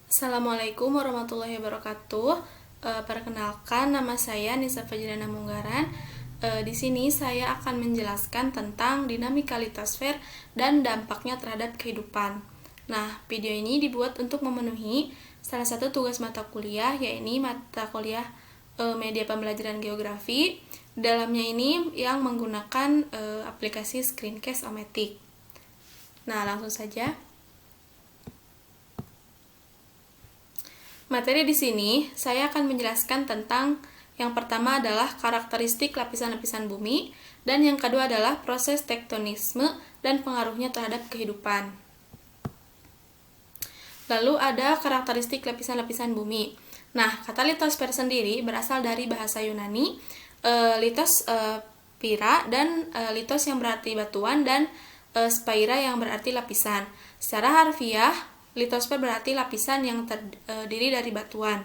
Assalamualaikum warahmatullahi wabarakatuh. Perkenalkan, nama saya Nisa Fajrana Munggaran. Di sini saya akan menjelaskan tentang dinamika litosfer dan dampaknya terhadap kehidupan. Nah, video ini dibuat untuk memenuhi salah satu tugas mata kuliah, yaitu mata kuliah media pembelajaran geografi. Dalamnya ini yang menggunakan aplikasi Screencast-O-Matic. Nah, langsung saja. Materi di sini saya akan menjelaskan tentang yang pertama adalah karakteristik lapisan-lapisan bumi, dan yang kedua adalah proses tektonisme dan pengaruhnya terhadap kehidupan. Lalu ada karakteristik lapisan-lapisan bumi. Nah, kata litosfer sendiri berasal dari bahasa Yunani, litos pira, dan litos yang berarti batuan, dan spaira yang berarti lapisan. Secara harfiah, litosfer berarti lapisan yang terdiri dari batuan.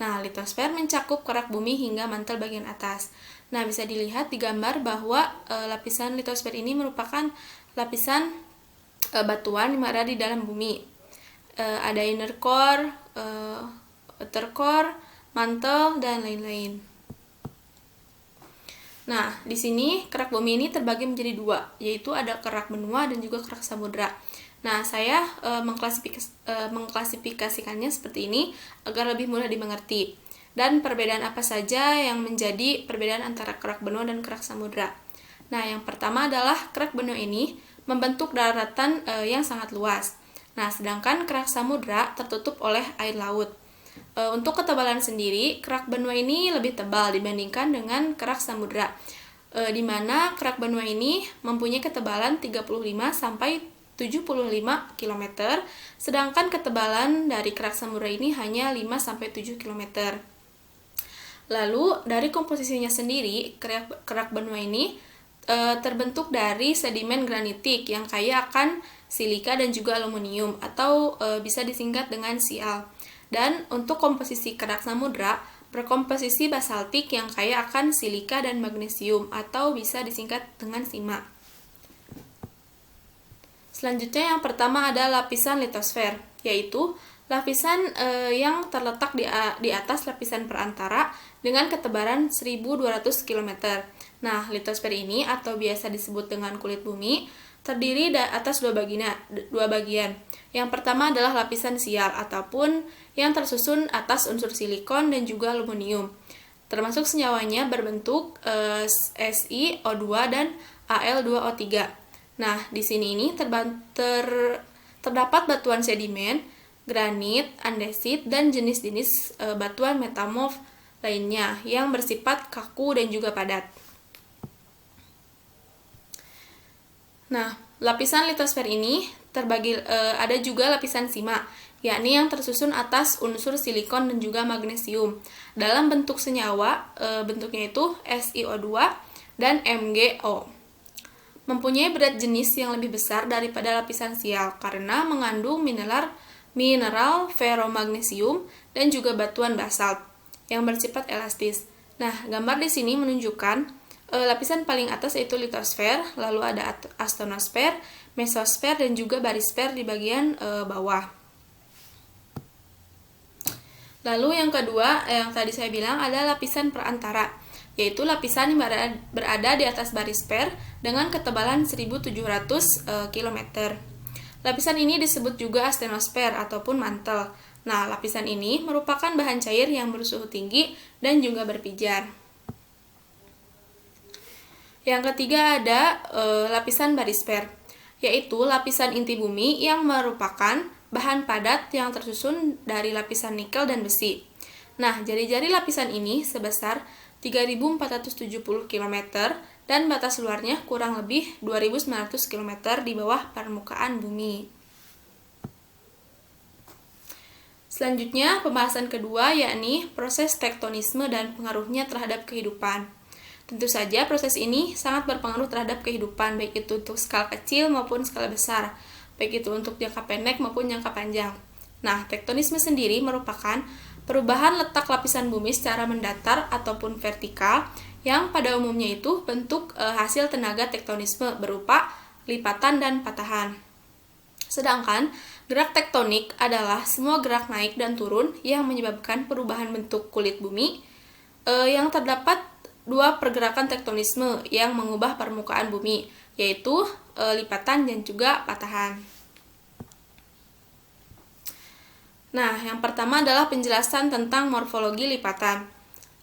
Nah, litosfer mencakup kerak bumi hingga mantel bagian atas. Nah, bisa dilihat di gambar bahwa lapisan litosfer ini merupakan lapisan batuan yang berada di dalam bumi. Ada inner core, outer core, mantel, dan lain-lain. Nah, di sini kerak bumi ini terbagi menjadi dua, yaitu ada kerak benua dan juga kerak samudra. Nah, saya mengklasifikasikannya seperti ini agar lebih mudah dimengerti. Dan perbedaan apa saja yang menjadi perbedaan antara kerak benua dan kerak samudra? Nah, yang pertama adalah kerak benua ini membentuk daratan yang sangat luas. Nah, sedangkan kerak samudra tertutup oleh air laut. Untuk ketebalan sendiri, kerak benua ini lebih tebal dibandingkan dengan kerak samudra, di mana kerak benua ini mempunyai ketebalan 35 sampai 75 km, sedangkan ketebalan dari kerak samudra ini hanya 5 sampai 7 km. Lalu dari komposisinya sendiri, kerak benua ini terbentuk dari sedimen granitik yang kaya akan silika dan juga aluminium, atau bisa disingkat dengan Sial. Dan untuk komposisi kerak samudra berkomposisi basaltik yang kaya akan silika dan magnesium, atau bisa disingkat dengan Sima. Selanjutnya yang pertama ada lapisan litosfer, yaitu lapisan yang terletak di atas lapisan perantara dengan ketebalan 1200 km. Nah, litosfer ini atau biasa disebut dengan kulit bumi terdiri atas dua bagian. Yang pertama adalah lapisan sial ataupun yang tersusun atas unsur silikon dan juga aluminium. Termasuk senyawanya berbentuk SiO2 dan Al2O3. Nah, di sini ini terdapat batuan sedimen, granit, andesit, dan jenis-jenis batuan metamorf lainnya yang bersifat kaku dan juga padat. Nah, lapisan litosfer ini terbagi ada juga lapisan sima, yakni yang tersusun atas unsur silikon dan juga magnesium. Dalam bentuk senyawa, bentuknya itu SiO2 dan MgO. Mempunyai berat jenis yang lebih besar daripada lapisan sial karena mengandung mineral ferromagnesium dan juga batuan basalt yang bersifat elastis. Nah, gambar di sini menunjukkan lapisan paling atas yaitu litosfer, lalu ada astonosfer, mesosfer, dan juga barisfer di bagian bawah. Lalu yang kedua, yang tadi saya bilang ada lapisan perantara, yaitu lapisan yang berada di atas barisfer dengan ketebalan 1700 km. Lapisan ini disebut juga astenosfer ataupun mantel. Nah, lapisan ini merupakan bahan cair yang bersuhu tinggi dan juga berpijar. Yang ketiga ada lapisan barisfer, yaitu lapisan inti bumi yang merupakan bahan padat yang tersusun dari lapisan nikel dan besi. Nah, jari-jari lapisan ini sebesar 3.470 km dan batas luarnya kurang lebih 2.900 km di bawah permukaan bumi. Selanjutnya, pembahasan kedua yakni proses tektonisme dan pengaruhnya terhadap kehidupan. Tentu saja proses ini sangat berpengaruh terhadap kehidupan, baik itu untuk skala kecil maupun skala besar, baik itu untuk jangka pendek maupun jangka panjang. Nah, tektonisme sendiri merupakan perubahan letak lapisan bumi secara mendatar ataupun vertikal yang pada umumnya itu bentuk hasil tenaga tektonisme berupa lipatan dan patahan. Sedangkan gerak tektonik adalah semua gerak naik dan turun yang menyebabkan perubahan bentuk kulit bumi, yang terdapat dua pergerakan tektonisme yang mengubah permukaan bumi, yaitu lipatan dan juga patahan. Nah, yang pertama adalah penjelasan tentang morfologi lipatan.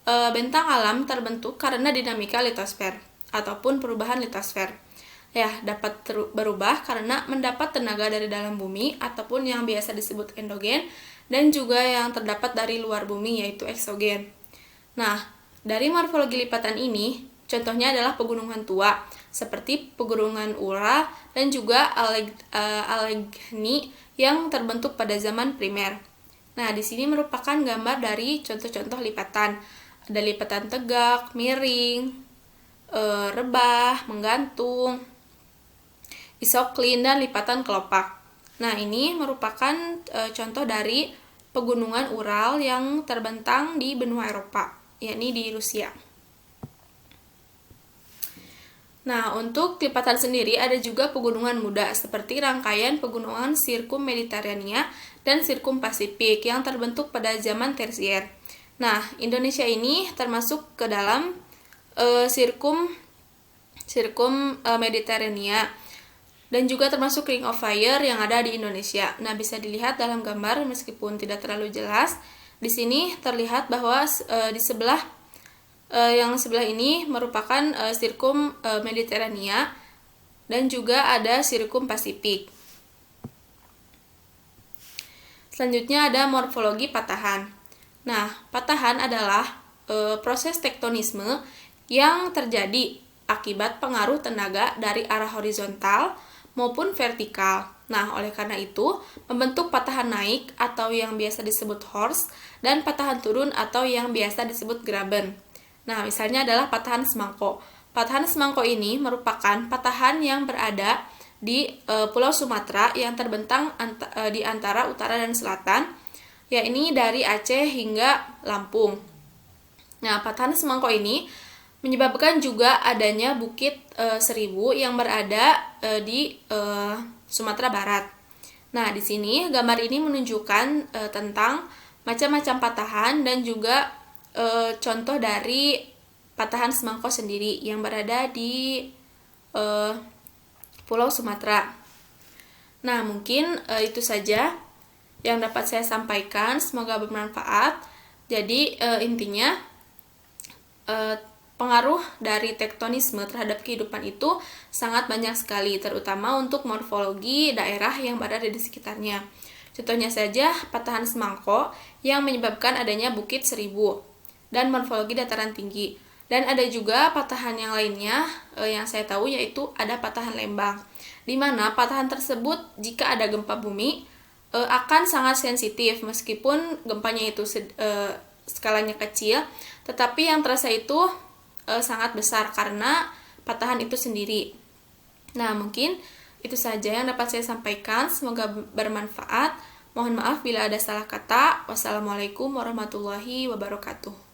Bentang alam terbentuk karena dinamika litosfer ataupun perubahan litosfer. Ya, dapat berubah karena mendapat tenaga dari dalam bumi ataupun yang biasa disebut endogen, dan juga yang terdapat dari luar bumi yaitu eksogen. Nah, dari morfologi lipatan ini, contohnya adalah pegunungan tua seperti pegunungan Ural dan juga Allegheny yang terbentuk pada zaman primer. Nah, di sini merupakan gambar dari contoh-contoh lipatan. Ada lipatan tegak, miring, rebah, menggantung, isoklin, dan lipatan kelopak. Nah, ini merupakan contoh dari pegunungan Ural yang terbentang di benua Eropa, yakni di Rusia. Nah, untuk lipatan sendiri ada juga pegunungan muda seperti rangkaian pegunungan Sirkum Mediterania dan Sirkum Pasifik yang terbentuk pada zaman tersier. Nah, Indonesia ini termasuk ke dalam Sirkum Mediterania dan juga termasuk Ring of Fire yang ada di Indonesia. Nah, bisa dilihat dalam gambar meskipun tidak terlalu jelas. Di sini terlihat bahwa di sebelah yang sebelah ini merupakan Sirkum Mediterania dan juga ada Sirkum Pasifik. Selanjutnya ada morfologi patahan. Nah, patahan adalah proses tektonisme yang terjadi akibat pengaruh tenaga dari arah horizontal maupun vertikal. Nah, oleh karena itu, membentuk patahan naik atau yang biasa disebut horst dan patahan turun atau yang biasa disebut graben. Nah, misalnya adalah patahan semangko. Patahan semangko ini merupakan patahan yang berada di Pulau Sumatera yang terbentang di antara utara dan selatan, yakni dari Aceh hingga Lampung. Nah, patahan semangko ini menyebabkan juga adanya Bukit Seribu yang berada di Sumatera Barat. Nah, di sini gambar ini menunjukkan tentang macam-macam patahan dan juga contoh dari patahan semangko sendiri yang berada di Pulau Sumatera. Nah, mungkin itu saja yang dapat saya sampaikan, semoga bermanfaat. Jadi intinya pengaruh dari tektonisme terhadap kehidupan itu sangat banyak sekali, terutama untuk morfologi daerah yang berada di sekitarnya. Contohnya saja patahan semangko yang menyebabkan adanya Bukit Seribu dan morfologi dataran tinggi. Dan ada juga patahan yang lainnya yang saya tahu, yaitu ada patahan Lembang, di mana patahan tersebut jika ada gempa bumi akan sangat sensitif meskipun gempanya itu skalanya kecil, tetapi yang terasa itu sangat besar karena patahan itu sendiri. Nah, mungkin itu saja yang dapat saya sampaikan, semoga bermanfaat. Mohon maaf bila ada salah kata. Wassalamualaikum warahmatullahi wabarakatuh.